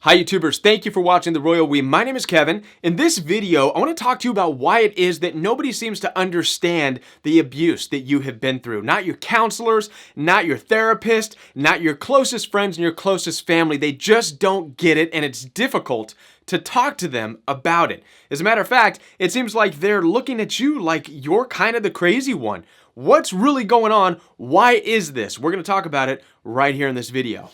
Hi YouTubers, thank you for watching The Royal We. My name is Kevin. In this video, I want to talk to you about why it is that nobody seems to understand the abuse that you have been through. Not your counselors, not your therapist, not your closest friends and your closest family. They just don't get it, and it's difficult to talk to them about it. As a matter of fact, it seems like they're looking at you like you're kind of the crazy one. What's really going on? Why is this? We're going to talk about it right here in this video.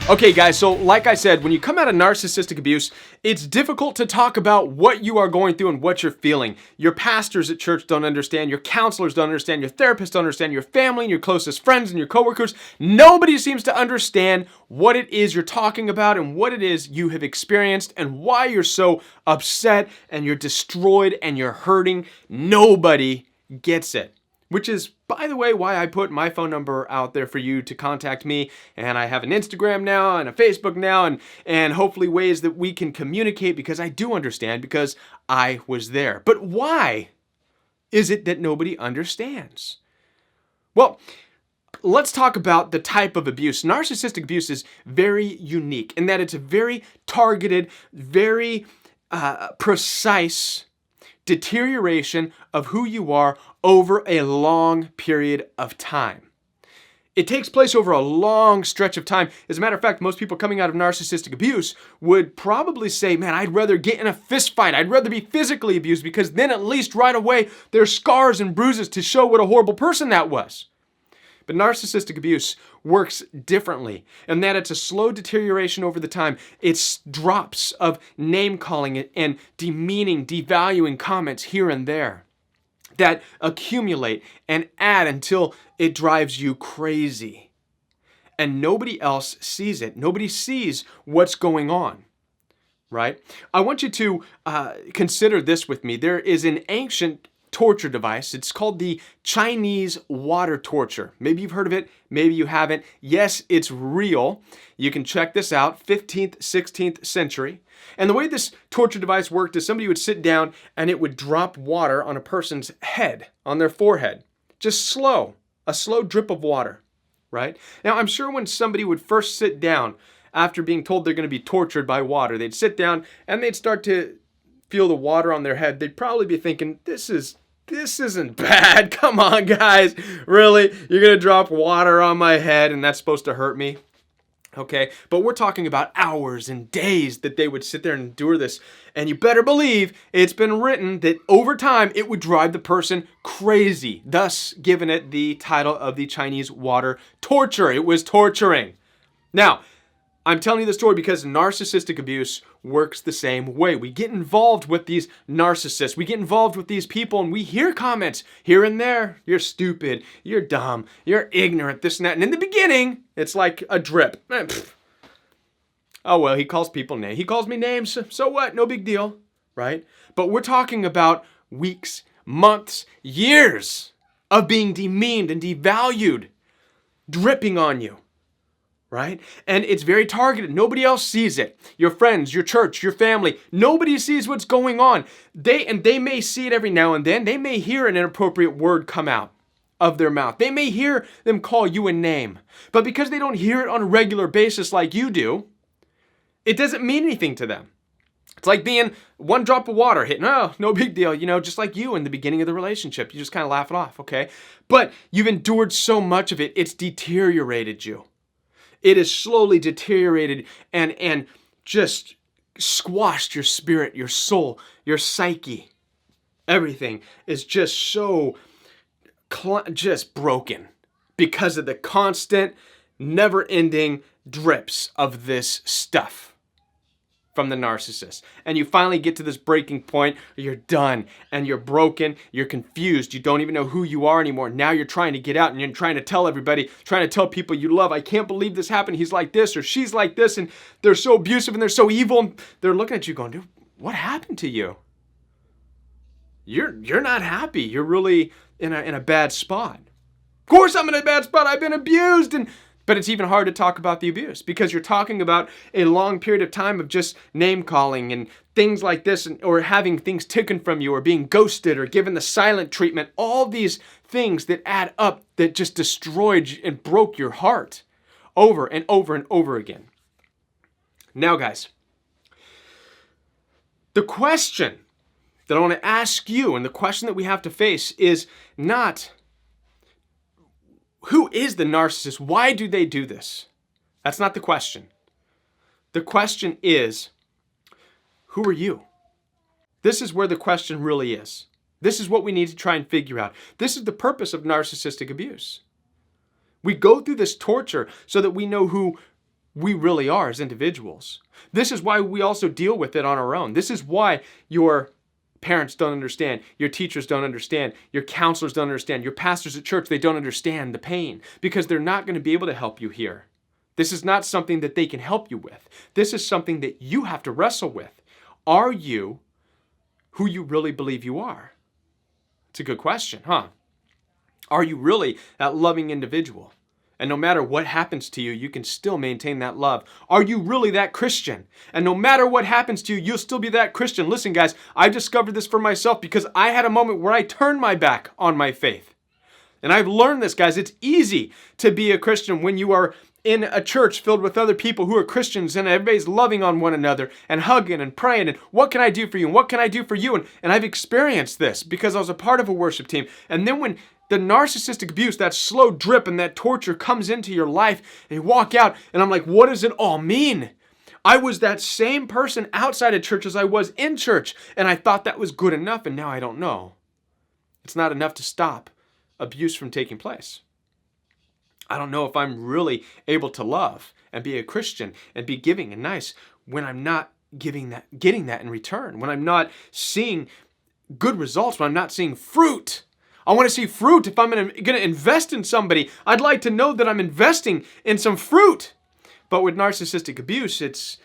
Okay guys, so like I said, when you come out of narcissistic abuse, it's difficult to talk about what you are going through and what you're feeling. Your pastors at church don't understand, your counselors don't understand, your therapists don't understand, your family and your closest friends and your coworkers. Nobody seems to understand what it is you're talking about and what it is you have experienced and why you're so upset and you're destroyed and you're hurting. Nobody gets it. Which is, by the way, why I put my phone number out there for you to contact me. And I have an Instagram now and a Facebook now and hopefully ways that we can communicate, because I do understand, because I was there. But why is it that nobody understands? Well, let's talk about the type of abuse. Narcissistic abuse is very unique in that it's a very targeted, very precise deterioration of who you are over a long period of time. It takes place over a long stretch of time. As a matter of fact, most people coming out of narcissistic abuse would probably say, man, I'd rather get in a fist fight. I'd rather be physically abused, because then at least right away there's scars and bruises to show what a horrible person that was. But narcissistic abuse works differently in that it's a slow deterioration over the time. It's drops of name-calling and demeaning, devaluing comments here and there that accumulate and add until it drives you crazy. And nobody else sees it. Nobody sees what's going on, right? I want you to consider this with me. There is an ancient torture device. It's called the Chinese water torture. Maybe you've heard of it, maybe you haven't. Yes, it's real. You can check this out, 15th, 16th century. And the way this torture device worked is somebody would sit down and it would drop water on a person's head, on their forehead. Just a slow drip of water, right? Now, I'm sure when somebody would first sit down after being told they're going to be tortured by water, they'd sit down and they'd start to feel the water on their head. They'd probably be thinking, this isn't bad. Come on, guys. Really? You're going to drop water on my head and that's supposed to hurt me? Okay, but we're talking about hours and days that they would sit there and endure this. And you better believe it's been written that over time it would drive the person crazy, thus giving it the title of the Chinese water torture. It was torturing. Now, I'm telling you the story because narcissistic abuse works the same way. We get involved with these narcissists. We get involved with these people and we hear comments here and there. You're stupid. You're dumb. You're ignorant. This and that. And in the beginning, it's like a drip. Oh, well, he calls people names. He calls me names. So what? No big deal, right? But we're talking about weeks, months, years of being demeaned and devalued, dripping on you. Right? And it's very targeted. Nobody else sees it. Your friends, your church, your family, nobody sees what's going on. They may see it every now and then. They may hear an inappropriate word come out of their mouth. They may hear them call you a name. But because they don't hear it on a regular basis like you do, it doesn't mean anything to them. It's like being one drop of water hitting, oh, no big deal, just like you in the beginning of the relationship. You just kind of laugh it off, okay? But you've endured so much of it, it's deteriorated you. It has slowly deteriorated and just squashed your spirit, your soul, your psyche. Everything is just so just broken because of the constant, never-ending drips of this stuff from the narcissist. And you finally get to this breaking point where you're done and you're broken, you're confused, you don't even know who you are anymore. Now you're trying to get out and you're trying to tell everybody, trying to tell people you love, I can't believe this happened, he's like this or she's like this, and they're so abusive and they're so evil, and they're looking at you going, dude, what happened to you? You're not happy. You're really in a bad spot. Of course I'm in a bad spot. I've been abused, and But it's even hard to talk about the abuse because you're talking about a long period of time of just name calling and things like this, or having things taken from you, or being ghosted, or given the silent treatment. All these things that add up that just destroyed and broke your heart over and over and over again. Now, guys, the question that I want to ask you, and the question that we have to face, is not who is the narcissist? Why do they do this? That's not the question. The question is, who are you? This is where the question really is. This is what we need to try and figure out. This is the purpose of narcissistic abuse. We go through this torture so that we know who we really are as individuals. This is why we also deal with it on our own. This is why your parents don't understand, your teachers don't understand, your counselors don't understand, your pastors at church, they don't understand the pain, because they're not going to be able to help you here. This is not something that they can help you with. This is something that you have to wrestle with. Are you who you really believe you are? It's a good question, huh? Are you really that loving individual? And no matter what happens to you, you can still maintain that love. Are you really that Christian? And no matter what happens to you, you'll still be that Christian. Listen, guys, I discovered this for myself because I had a moment where I turned my back on my faith. And I've learned this, guys. It's easy to be a Christian when you are in a church filled with other people who are Christians, and everybody's loving on one another and hugging and praying and what can I do for you and what can I do for you? And I've experienced this because I was a part of a worship team. And then when the narcissistic abuse, that slow drip and that torture comes into your life, and you walk out, and I'm like, what does it all mean? I was that same person outside of church as I was in church, and I thought that was good enough, and now I don't know. It's not enough to stop abuse from taking place. I don't know if I'm really able to love and be a Christian and be giving and nice when I'm not getting that in return, when I'm not seeing good results, when I'm not seeing fruit. I want to see fruit. If I'm going to invest in somebody, I'd like to know that I'm investing in some fruit. But with narcissistic abuse, it's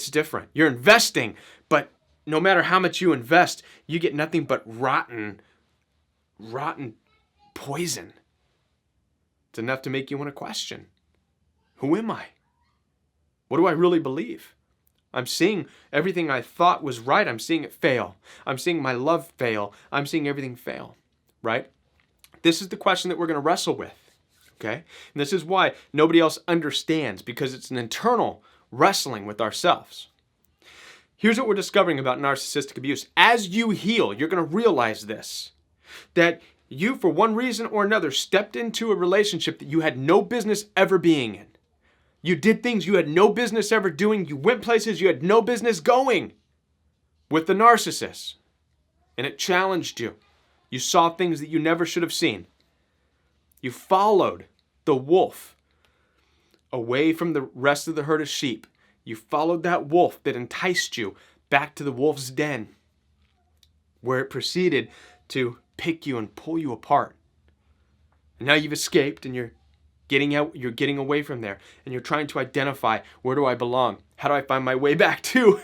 different. You're investing, but no matter how much you invest, you get nothing but rotten poison. It's enough to make you want to question, who am I? What do I really believe? I'm seeing everything I thought was right. I'm seeing it fail. I'm seeing my love fail. I'm seeing everything fail. Right? This is the question that we're going to wrestle with, okay? And this is why nobody else understands, because it's an internal wrestling with ourselves. Here's what we're discovering about narcissistic abuse. As you heal, you're going to realize this, that you, for one reason or another, stepped into a relationship that you had no business ever being in. You did things you had no business ever doing. You went places you had no business going with the narcissist, and it challenged you. You saw things that you never should have seen. You followed the wolf away from the rest of the herd of sheep. You followed that wolf that enticed you back to the wolf's den, where it proceeded to pick you and pull you apart. And now you've escaped and you're getting out, you're getting away from there, and you're trying to identify, where do I belong? How do I find my way back to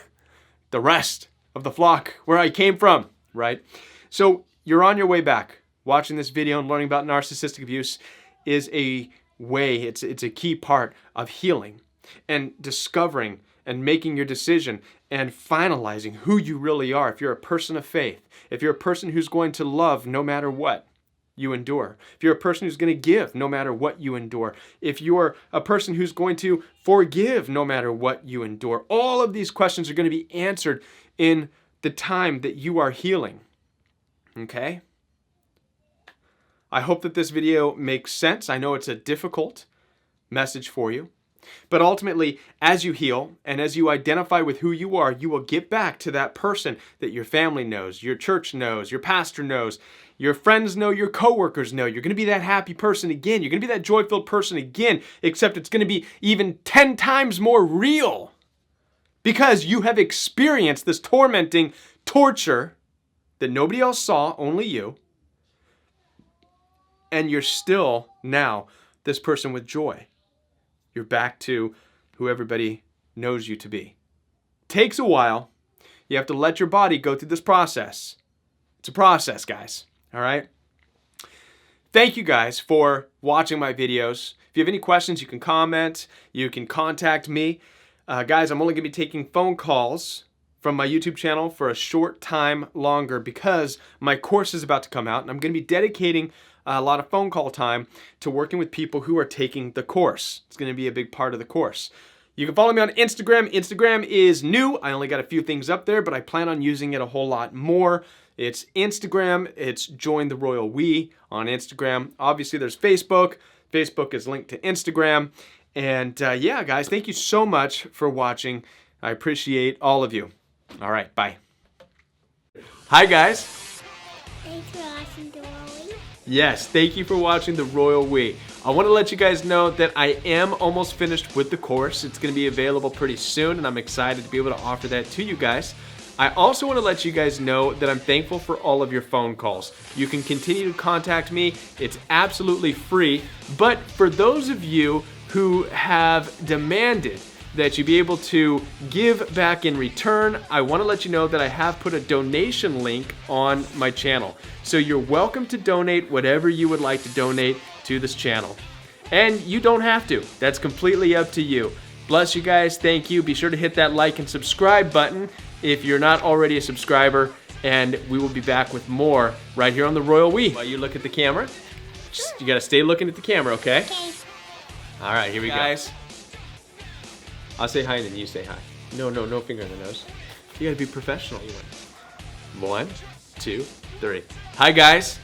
the rest of the flock where I came from, right? So you're on your way back. Watching this video and learning about narcissistic abuse is a way, it's a key part of healing and discovering and making your decision and finalizing who you really are. If you're a person of faith, if you're a person who's going to love no matter what you endure, if you're a person who's going to give no matter what you endure, if you're a person who's going to forgive no matter what you endure, all of these questions are going to be answered in the time that you are healing. Okay? I hope that this video makes sense. I know it's a difficult message for you. But ultimately, as you heal and as you identify with who you are, you will get back to that person that your family knows, your church knows, your pastor knows, your friends know, your coworkers know. You're going to be that happy person again. You're going to be that joy-filled person again, except it's going to be even 10 times more real because you have experienced this tormenting torture that nobody else saw, only you. And you're still now this person with joy. You're back to who everybody knows you to be. Takes a while. You have to let your body go through this process. It's a process, guys. All right? Thank you guys for watching my videos. If you have any questions, you can comment, you can contact me. Guys, I'm only going to be taking phone calls from my YouTube channel for a short time longer because my course is about to come out, and I'm going to be dedicating a lot of phone call time to working with people who are taking the course. It's going to be a big part of the course. You can follow me on Instagram. Instagram is new. I only got a few things up there, but I plan on using it a whole lot more. It's Instagram. It's Join the Royal We on Instagram. Obviously, there's Facebook. Facebook is linked to Instagram. And yeah, guys, thank you so much for watching. I appreciate all of you. All right, bye. Hi, guys. Thanks for watching the Royal We. Yes, thank you for watching the Royal We. I want to let you guys know that I am almost finished with the course. It's going to be available pretty soon, and I'm excited to be able to offer that to you guys. I also want to let you guys know that I'm thankful for all of your phone calls. You can continue to contact me. It's absolutely free. But for those of you who have demanded that you be able to give back in return, I want to let you know that I have put a donation link on my channel. So you're welcome to donate whatever you would like to donate to this channel. And you don't have to. That's completely up to you. Bless you guys. Thank you. Be sure to hit that like and subscribe button if you're not already a subscriber. And we will be back with more right here on the Royal We. While you look at the camera, you got to stay looking at the camera, okay? Okay. All right, here we go. Guys, I'll say hi and then you say hi. No finger in the nose. You gotta be professional. 1, 2, 3. Hi, guys.